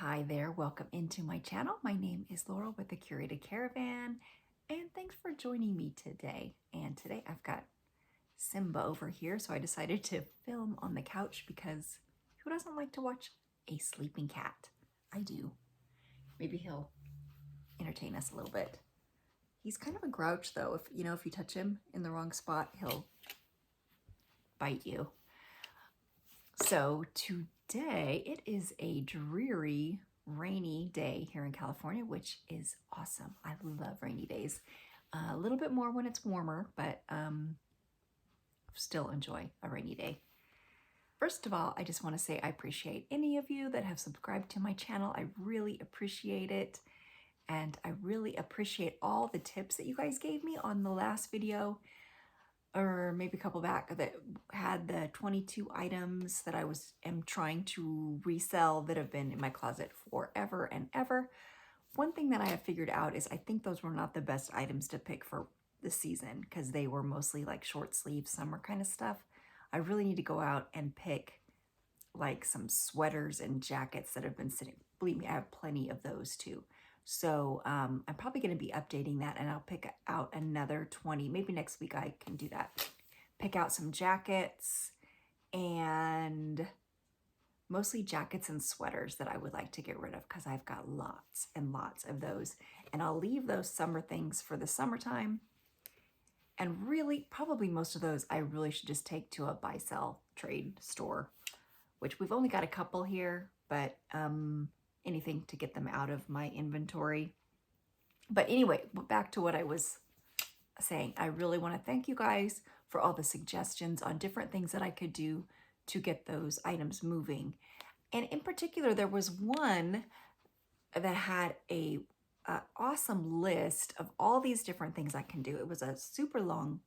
Hi there, welcome into my channel. My name is Laurel with the Curated Caravan, and thanks for joining me today. And today I've got Simba over here, so I decided to film on the couch because who doesn't like to watch a sleeping cat? I do. Maybe he'll entertain us a little bit. He's kind of a grouch though. If you touch him in the wrong spot, he'll bite you. So today it is a dreary, rainy day here in California, which is awesome. I love rainy days. A little bit more when it's warmer, but still enjoy a rainy day. First of all, I just want to say I appreciate any of you that have subscribed to my channel. I really appreciate it. And I really appreciate all the tips that you guys gave me on the last video, or maybe a couple back, that had the 22 items that I am trying to resell that have been in my closet forever and ever. One thing that I have figured out is I think those were not the best items to pick for the season because they were mostly like short sleeve summer kind of stuff. I really need to go out and pick like some sweaters and jackets that have been sitting. Believe me, I have plenty of those too. So I'm probably going to be updating that, and I'll pick out another 20. Maybe next week I can do that. Pick out some jackets, and mostly jackets and sweaters that I would like to get rid of because I've got lots and lots of those. And I'll leave those summer things for the summertime. And really, probably most of those I really should just take to a buy, sell, trade store, which we've only got a couple here, but anything to get them out of my inventory. But anyway, back to what I was saying. I really want to thank you guys for all the suggestions on different things that I could do to get those items moving. And in particular, there was one that had a awesome list of all these different things I can do. It was a super long,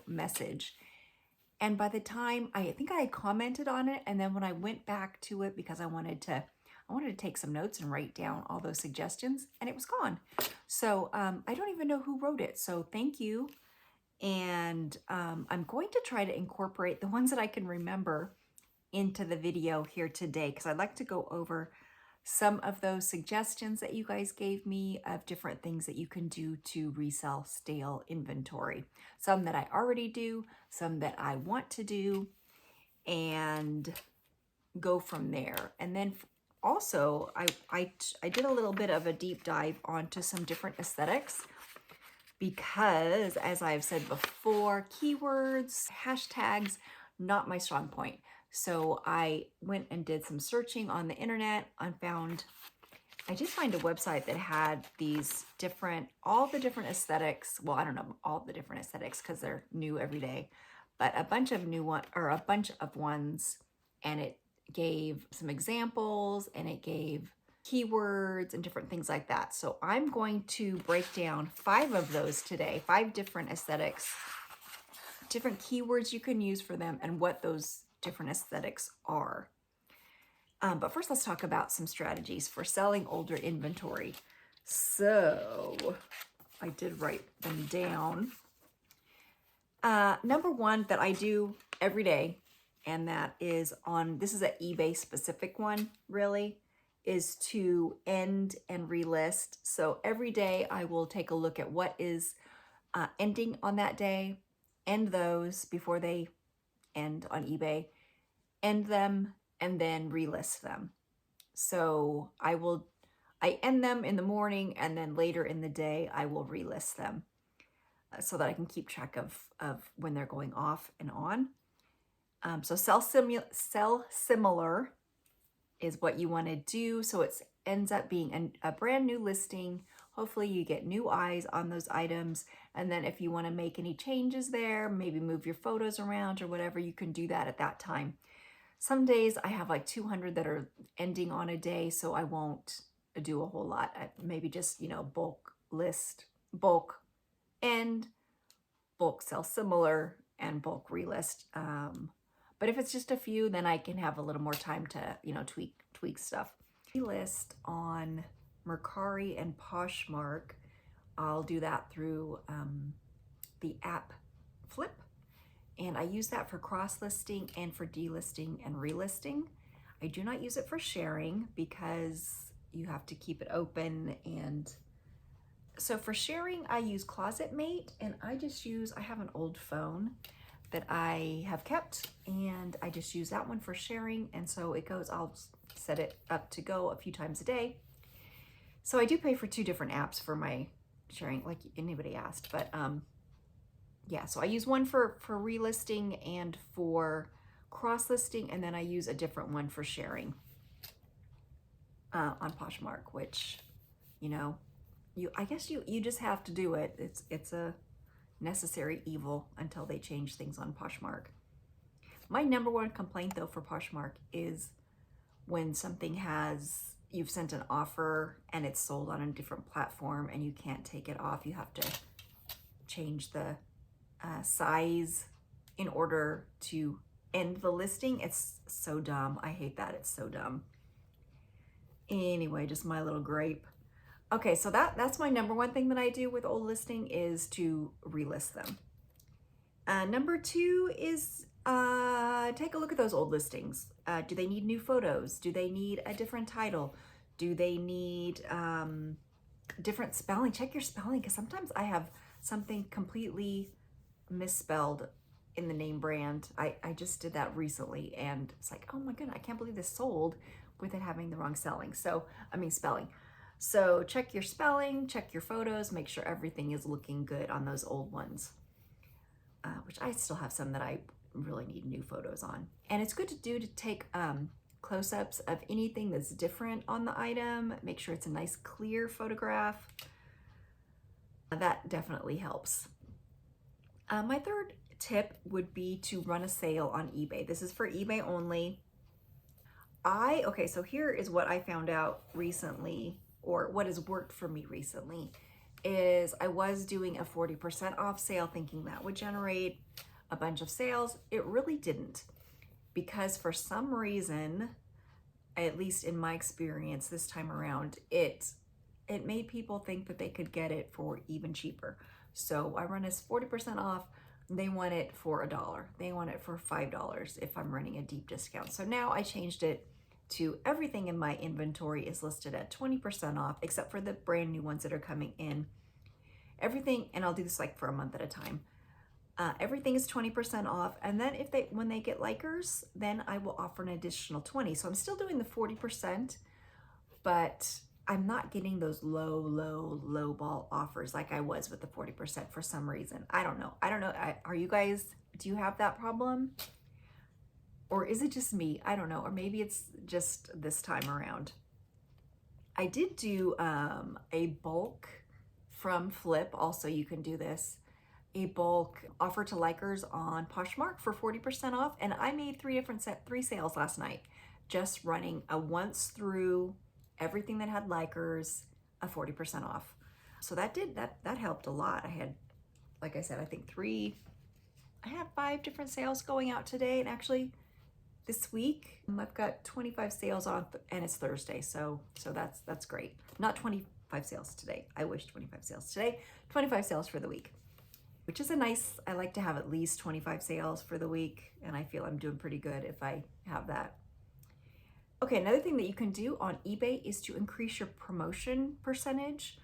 message. And by the time I think I commented on it, and then when I went back to it because I wanted to take some notes and write down all those suggestions, and it was gone. So I don't even know who wrote it. So thank you. And I'm going to try to incorporate the ones that I can remember into the video here today, because I'd like to go over some of those suggestions that you guys gave me of different things that you can do to resell stale inventory. Some that I already do, some that I want to do, and go from there. And then also, I did a little bit of a deep dive onto some different aesthetics because, as I've said before, keywords, hashtags, not my strong point. So I went and did some searching on the internet and I did find a website that had all the different aesthetics. Well, I don't know all the different aesthetics because they're new every day, but a bunch of ones, and it gave some examples and it gave keywords and different things like that. So I'm going to break down 5 of those today, 5 different aesthetics, different keywords you can use for them, and what those different aesthetics are. But first, let's talk about some strategies for selling older inventory. So I did write them down. Number 1 that I do every day, and that is this is an eBay specific one, really, is to end and relist. So every day I will take a look at what is ending on that day, end those before they end on eBay, end them, and then relist them. So I end them in the morning, and then later in the day I will relist them so that I can keep track of when they're going off and on. So sell similar is what you want to do. So it ends up being a brand new listing. Hopefully you get new eyes on those items. And then if you want to make any changes there, maybe move your photos around or whatever, you can do that at that time. Some days I have like 200 that are ending on a day, so I won't do a whole lot. Maybe just, bulk list, bulk end, bulk sell similar, and bulk relist. But if it's just a few, then I can have a little more time to, tweak stuff. List on Mercari and Poshmark. I'll do that through the app Flip. And I use that for cross listing and for delisting and relisting. I do not use it for sharing because you have to keep it open. And so for sharing, I use ClosetMate, and I have an old phone that I have kept, and I just use that one for sharing. And so I'll set it up to go a few times a day. So I do pay for 2 different apps for my sharing, like anybody asked, but yeah, so I use one for relisting and for cross listing, and then I use a different one for sharing on Poshmark, which, you know, I guess you just have to do it. It's a necessary evil until they change things on Poshmark. My number one complaint though for Poshmark is when you've sent an offer and it's sold on a different platform and you can't take it off. You have to change the size in order to end the listing. It's so dumb. I hate that. It's so dumb. Anyway, just my little gripe. Okay, so that's my number one thing that I do with old listing is to relist them. Number 2 is take a look at those old listings. Do they need new photos? Do they need a different title? Do they need different spelling? Check your spelling, because sometimes I have something completely misspelled in the name brand. I just did that recently, and it's like, oh my goodness, I can't believe this sold with it having the wrong spelling. So check your spelling, check your photos, make sure everything is looking good on those old ones, which I still have some that I really need new photos on. And it's good to take close-ups of anything that's different on the item. Make sure it's a nice clear photograph. That definitely helps. My third tip would be to run a sale on eBay. This is for eBay only. Okay, so here is what I found out recently, or what has worked for me recently, is I was doing a 40% off sale thinking that would generate a bunch of sales. It really didn't, because for some reason, at least in my experience this time around, it made people think that they could get it for even cheaper. So I run as 40% off. They want it for $1. They want it for $5 if I'm running a deep discount. So now I changed it to everything in my inventory is listed at 20% off, except for the brand new ones that are coming in. Everything, and I'll do this like for a month at a time. Everything is 20% off, and then when they get likers, then I will offer an additional 20. So I'm still doing the 40%, but I'm not getting those low ball offers like I was with the 40% for some reason. I don't know. Are you guys, do you have that problem? Or is it just me? I don't know. Or maybe it's just this time around. I did do a bulk from Flip. Also, you can do this. A bulk offer to likers on Poshmark for 40% off. And I made 3 sales last night, just running a once through everything that had likers, a 40% off. So that helped a lot. I had, like I said, I have 5 different sales going out today. And actually this week, I've got 25 sales on, and it's Thursday. So that's great. Not 25 sales today. I wish 25 sales today, 25 sales for the week, which is I like to have at least 25 sales for the week. And I feel I'm doing pretty good if I have that. Okay, another thing that you can do on eBay is to increase your promotion percentage.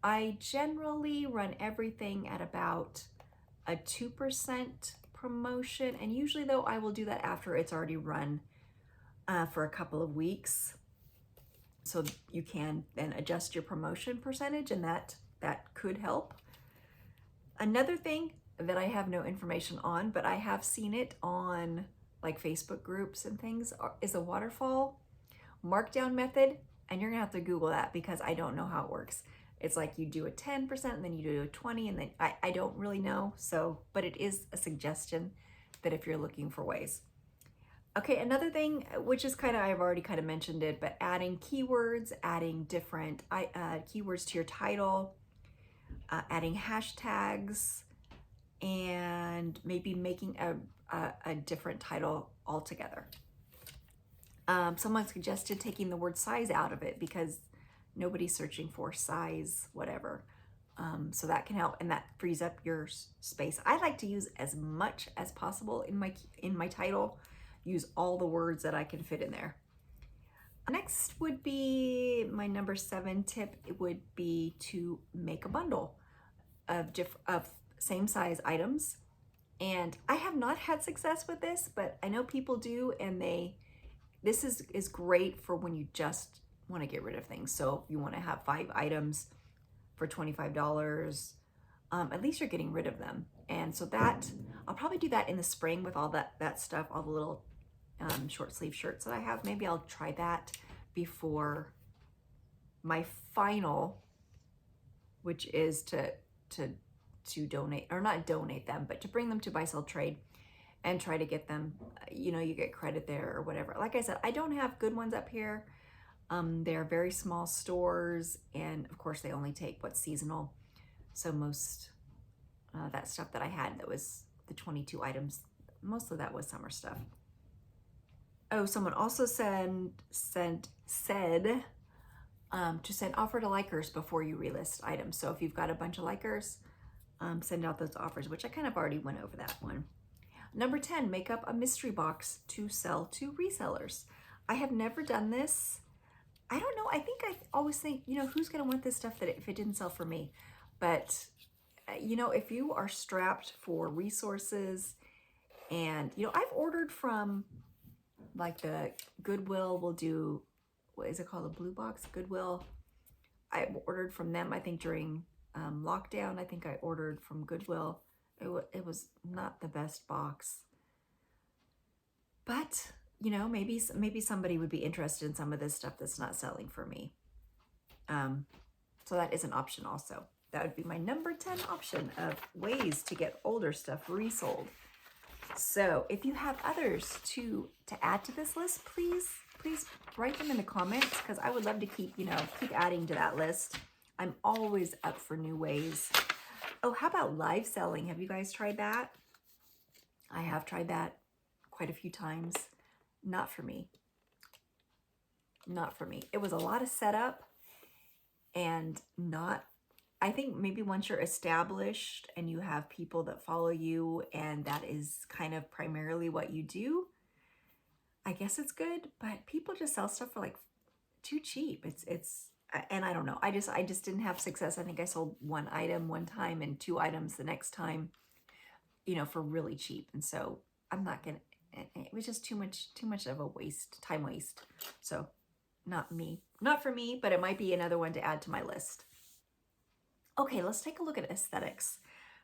I generally run everything at about a 2% promotion, and usually though I will do that after it's already run for a couple of weeks. So you can then adjust your promotion percentage, and that could help. Another thing that I have no information on, but I have seen it on like Facebook groups and things, is a waterfall markdown method. And you're gonna have to Google that, because I don't know how it works. It's like you do a 10% and then you do a 20, and then I don't really know. So, but it is a suggestion that if you're looking for ways. Okay, another thing, which is I've already kind of mentioned it, but adding keywords, adding different keywords to your title, adding hashtags, and maybe making a different title altogether. Someone suggested taking the word size out of it, because nobody's searching for size whatever. So that can help, and that frees up your space. I like to use as much as possible in my title, use all the words that I can fit in there. Next would be my number 7 tip. It would be to make a bundle of same size items. And I have not had success with this, but I know people do, and this is great for when you just want to get rid of things. So if you want to have 5 items for $25, at least you're getting rid of them. And so that, I'll probably do that in the spring with all that stuff, all the little short sleeve shirts that I have. Maybe I'll try that before my final, which is to donate, or not donate them, but to bring them to buy, sell, trade, and try to get them, you get credit there or whatever. Like I said, I don't have good ones up here. They're very small stores, and of course they only take what's seasonal. So most that stuff that I had, that was the 22 items, most of that was summer stuff. Oh, someone also said to send offer to likers before you relist items. So if you've got a bunch of likers, send out those offers, which I kind of already went over that one. Number 10, make up a mystery box to sell to resellers. I have never done this. I don't know. I always think, who's going to want this stuff if it didn't sell for me? But, if you are strapped for resources, and, I've ordered from, like, the Goodwill will do, what is it called? A blue box? Goodwill. I ordered from them, I think, during lockdown. I think I ordered from Goodwill. It was not the best box. But, maybe somebody would be interested in some of this stuff that's not selling for me. So that is an option also. That would be my number 10 option of ways to get older stuff resold. So if you have others to add to this list, please write them in the comments, because I would love to keep adding to that list. I'm always up for new ways. Oh, how about live selling? Have you guys tried that? I have tried that quite a few times. Not for me. Not for me. It was a lot of setup, and I think maybe once you're established and you have people that follow you, and that is kind of primarily what you do, I guess it's good. But people just sell stuff for like too cheap. And I don't know. I just didn't have success. I think I sold 1 item one time and 2 items the next time, for really cheap. And so I'm not gonna. It was just too much of a time waste. So not for me. But it might be another one to add to my list. Okay, let's take a look at aesthetics.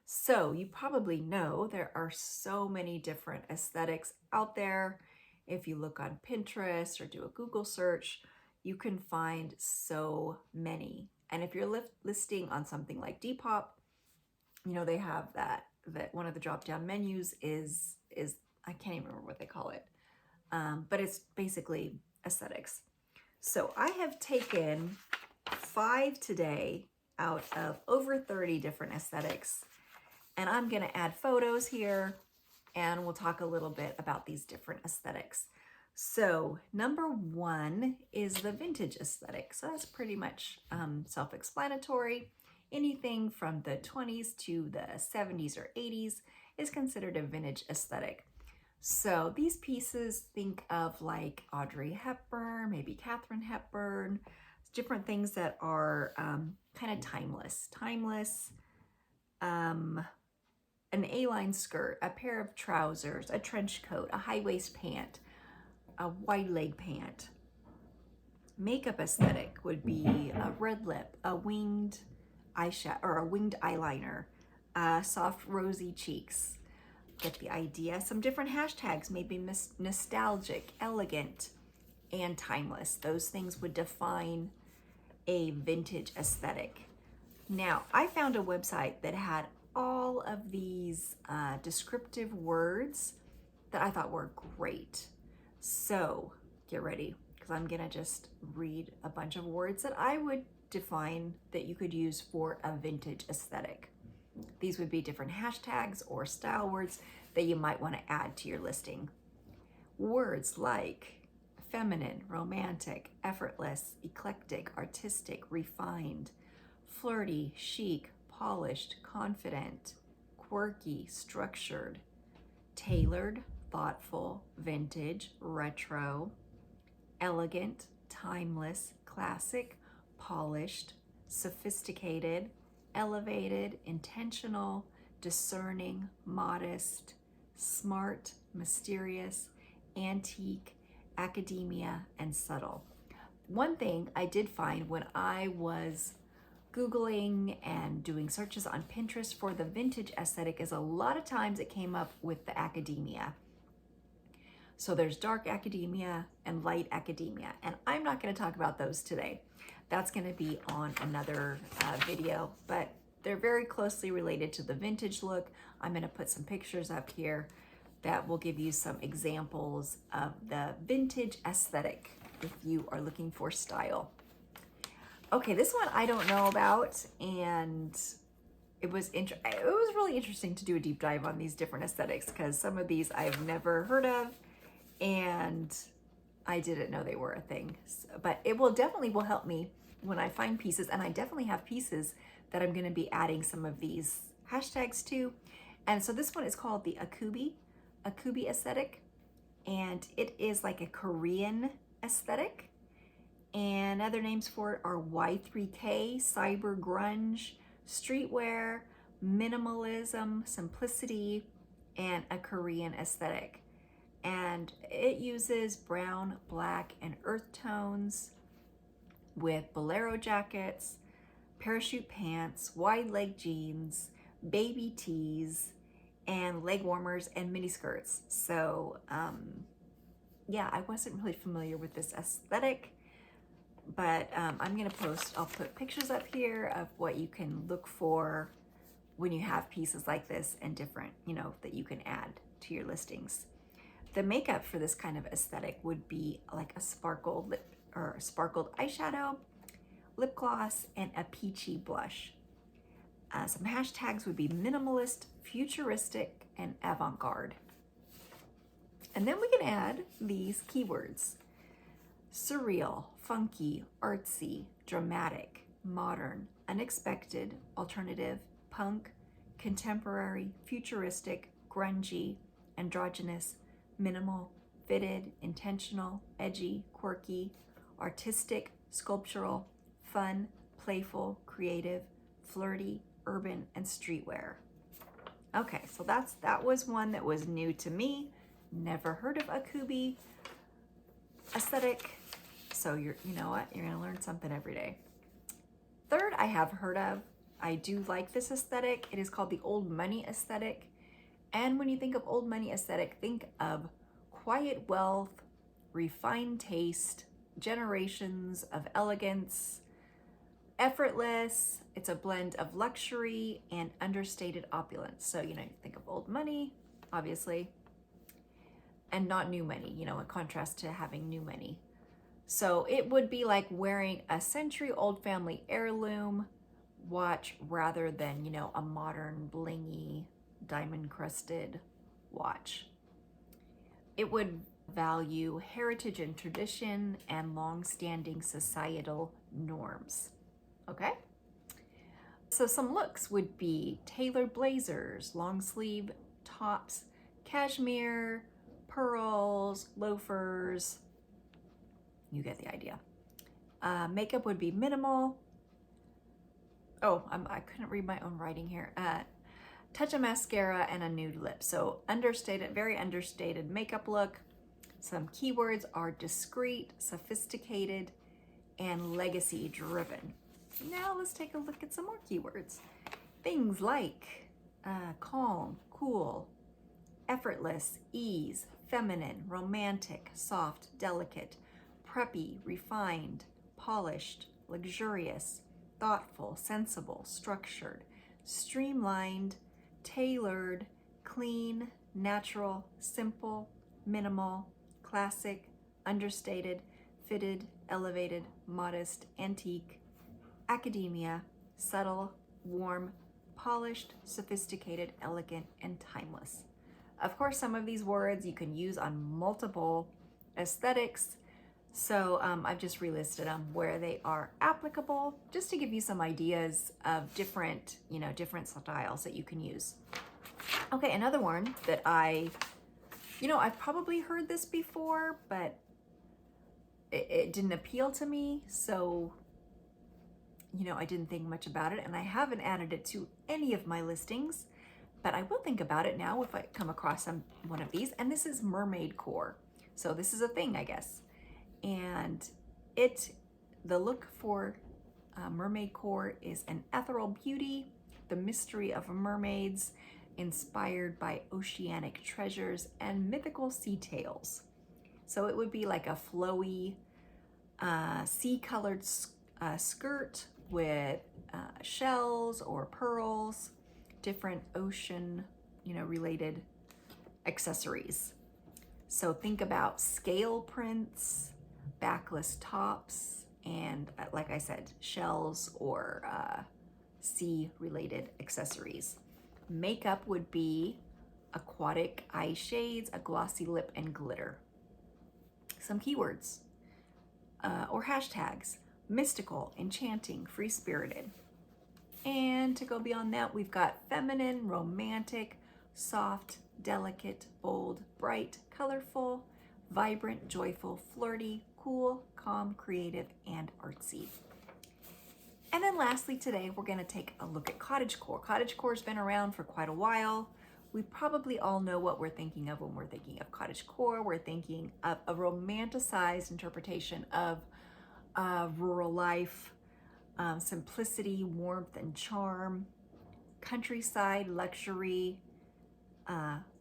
So you probably know there are so many different aesthetics out there. If you look on Pinterest or do a Google search, you can find so many. And if you're listing on something like Depop, they have that one of the drop-down menus is I can't even remember what they call it, but it's basically aesthetics. So I have taken 5 today out of over 30 different aesthetics, and I'm going to add photos here, and we'll talk a little bit about these different aesthetics. So number 1 is the vintage aesthetic. So that's pretty much self-explanatory. Anything from the 20s to the 70s or 80s is considered a vintage aesthetic. So these pieces, think of like Audrey Hepburn, maybe Katharine Hepburn, different things that are kind of timeless. An A-line skirt, a pair of trousers, a trench coat, a high-waist pant, a wide leg pant. Makeup aesthetic would be a red lip, a winged eyeshadow or a winged eyeliner, soft rosy cheeks. Get the idea. Some different hashtags, maybe nostalgic, elegant, and timeless. Those things would define a vintage aesthetic. Now, I found a website that had all of these descriptive words that I thought were great. So get ready, because I'm gonna just read a bunch of words that I would define that you could use for a vintage aesthetic. These would be different hashtags or style words that you might want to add to your listing. Words like feminine, romantic, effortless, eclectic, artistic, refined, flirty, chic, polished, confident, quirky, structured, tailored, thoughtful, vintage, retro, elegant, timeless, classic, polished, sophisticated, elevated, intentional, discerning, modest, smart, mysterious, antique, academia, and subtle. One thing I did find when I was Googling and doing searches on Pinterest for the vintage aesthetic is a lot of times it came up with the academia. So there's dark academia and light academia, and I'm not going to talk about those today. That's going to be on another video, but they're very closely related to the vintage look. I'm going to put some pictures up here that will give you some examples of the vintage aesthetic if you are looking for style. Okay, this one I don't know about, and it was really interesting to do a deep dive on these different aesthetics because some of these I've never heard of, and I didn't know they were a thing. But it will definitely help me when I find pieces, and I definitely have pieces that I'm going to be adding some of these hashtags to. And so this one is called the Akubi aesthetic, and it is like a Korean aesthetic. And other names for it are Y3K, cyber grunge, streetwear, minimalism, simplicity, and a Korean aesthetic. And it uses brown, black, and earth tones with bolero jackets, parachute pants, wide leg jeans, baby tees, and leg warmers and mini skirts. So yeah, I wasn't really familiar with this aesthetic, but I'll put pictures up here of what you can look for when you have pieces like this and different, that you can add to your listings. The makeup for this kind of aesthetic would be like a sparkled eyeshadow, lip gloss, and a peachy blush. Some hashtags would be minimalist, futuristic, and avant-garde. And then we can add these keywords: surreal, funky, artsy, dramatic, modern, unexpected, alternative, punk, contemporary, futuristic, grungy, androgynous, minimal, fitted, intentional, edgy, quirky, artistic, sculptural, fun, playful, creative, flirty, urban, and streetwear. Okay, so that was one that was new to me. Never heard of Akubi aesthetic. So you know what? You're gonna learn something every day. Third, I have heard of. I do like this aesthetic. It is called the old money aesthetic. And when you think of old money aesthetic, think of quiet wealth, refined taste, generations of elegance, effortless. It's a blend of luxury and understated opulence. So, you think of old money, obviously, and not new money, in contrast to having new money. So it would be like wearing a century-old family heirloom watch rather than, a modern blingy diamond-crusted watch. It would value heritage and tradition and long-standing societal norms. Okay? So some looks would be tailored blazers, long sleeve tops, cashmere, pearls, loafers. You get the idea. Makeup would be minimal. Oh, I couldn't read my own writing here. Touch of mascara and a nude lip. So understated, very understated makeup look. Some keywords are discreet, sophisticated, and legacy driven. Now let's take a look at some more keywords. Things like calm, cool, effortless, ease, feminine, romantic, soft, delicate, preppy, refined, polished, luxurious, thoughtful, sensible, structured, streamlined, tailored, clean, natural, simple, minimal, classic, understated, fitted, elevated, modest, antique, academia, subtle, warm, polished, sophisticated, elegant, and timeless. Of course, some of these words you can use on multiple aesthetics. So I've just relisted them where they are applicable, just to give you some ideas of different, different styles that you can use. Okay, another one that I've probably heard this before, but it didn't appeal to me, so I didn't think much about it, and I haven't added it to any of my listings, but I will think about it now if I come across one of these. And this is mermaid core, so this is a thing, I guess. And the look for mermaid core is an ethereal beauty, the mystery of mermaids, inspired by oceanic treasures and mythical sea tales. So it would be like a flowy sea-colored skirt with shells or pearls, different ocean, related accessories. So think about scale prints, backless tops, and like I said, shells or sea-related accessories. Makeup would be aquatic eye shades, a glossy lip, and glitter. Some keywords or hashtags: mystical, enchanting, free-spirited. And to go beyond that, we've got feminine, romantic, soft, delicate, bold, bright, colorful, vibrant, joyful, flirty, cool, calm, creative, and artsy. And then lastly today, we're going to take a look at cottagecore. Cottagecore has been around for quite a while. We probably all know what we're thinking of when we're thinking of cottagecore. We're thinking of a romanticized interpretation of rural life, simplicity, warmth, and charm, countryside luxury,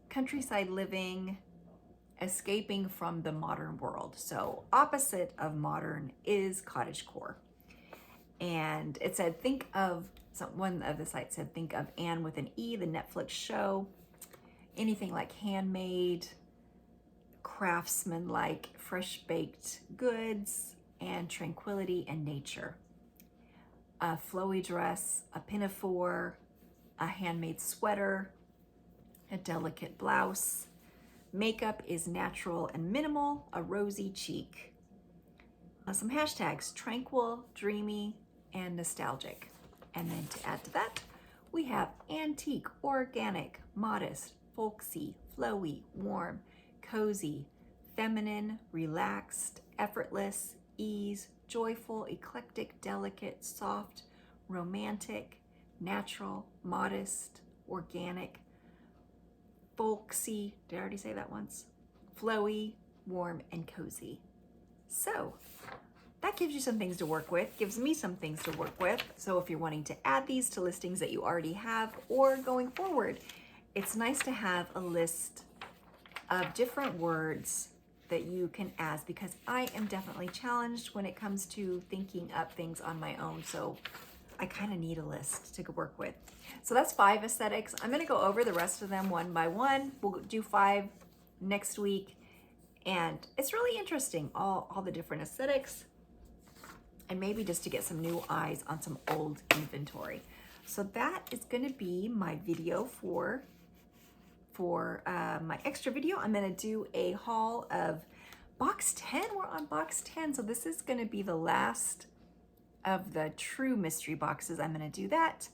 countryside living, escaping from the modern world. So opposite of modern is cottagecore. And it said, one of the sites said, think of Anne with an E, the Netflix show. Anything like handmade, craftsman-like, fresh-baked goods, and tranquility and nature. A flowy dress, a pinafore, a handmade sweater, a delicate blouse. Makeup is natural and minimal, a rosy cheek. Some hashtags: tranquil, dreamy, and nostalgic. And then to add to that, we have antique, organic, modest, folksy, flowy, warm, cozy, feminine, relaxed, effortless, ease, joyful, eclectic, delicate, soft, romantic, natural, modest, organic, folksy, did I already say that once? Flowy, warm, and cozy. So that gives you some things to work with, gives me some things to work with. So if you're wanting to add these to listings that you already have or going forward, it's nice to have a list of different words that you can add, because I am definitely challenged when it comes to thinking up things on my own. So I kind of need a list to work with. So that's 5 aesthetics. I'm going to go over the rest of them one by one. We'll do 5 next week. And it's really interesting, all the different aesthetics, and maybe just to get some new eyes on some old inventory. So that is going to be my video for my extra video. I'm going to do a haul of box 10. We're on box 10. So this is going to be the last of the true mystery boxes. I'm going to do that,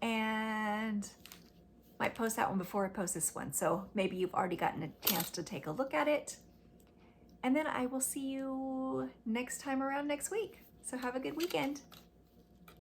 and might post that one before I post this one. So maybe you've already gotten a chance to take a look at it. And then I will see you next time around next week. So have a good weekend.